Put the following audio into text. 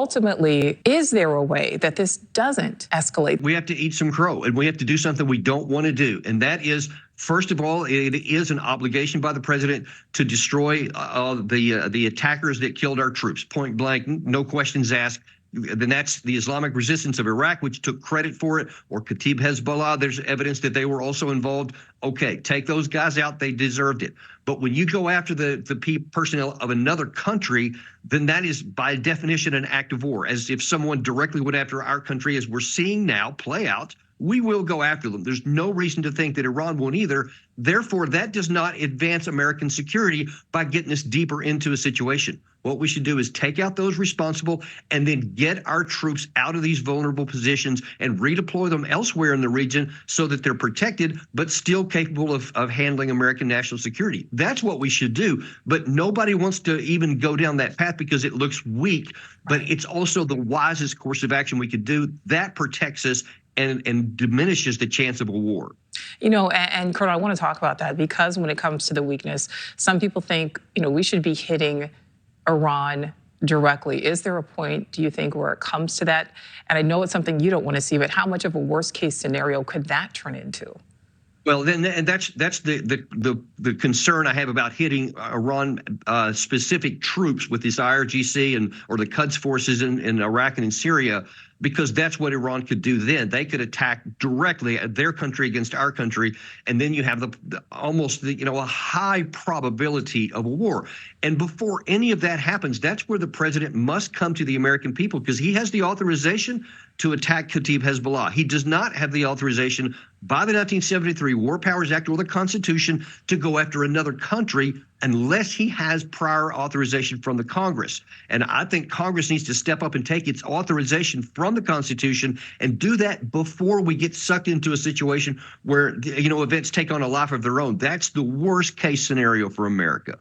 ultimately, is there a way that this doesn't escalate? We have to eat some crow, and we have to do something we don't want to do. And that is, first of all, it is an obligation by the president to destroy the attackers that killed our troops, point blank, no questions asked. Then that's the Islamic resistance of Iraq, which took credit for it, or Kataib Hezbollah. There's evidence that they were also involved. Okay, take those guys out. They deserved it. But when you go after the personnel of another country, then that is by definition an act of war, as if someone directly went after our country, as we're seeing now play out. We will go after them. There's no reason to think that Iran won't either. Therefore, that does not advance American security by getting us deeper into a situation. What we should do is take out those responsible and then get our troops out of these vulnerable positions and redeploy them elsewhere in the region so that they're protected, but still capable of handling American national security. That's what we should do. But nobody wants to even go down that path because it looks weak, but it's also the wisest course of action we could do. That protects us and diminishes the chance of a war. You know, and Colonel, I want to talk about that because when it comes to the weakness, some people think, you know, we should be hitting Iran directly. Is there a point, do you think, where it comes to that? And I know it's something you don't want to see, but how much of a worst case scenario could that turn into? Well, then, and that's the concern I have about hitting Iran specific troops with this IRGC or the Quds forces in Iraq and in Syria, because that's what Iran could do then. They could attack directly their country against our country, and then you have almost a high probability of a war. And before any of that happens, that's where the president must come to the American people, because he has the authorization to attack Kataib Hezbollah. He does not have the authorization by the 1973 War Powers Act or the Constitution to go after another country unless he has prior authorization from the Congress. And I think Congress needs to step up and take its authorization from the Constitution and do that before we get sucked into a situation where, events take on a life of their own. That's the worst case scenario for America.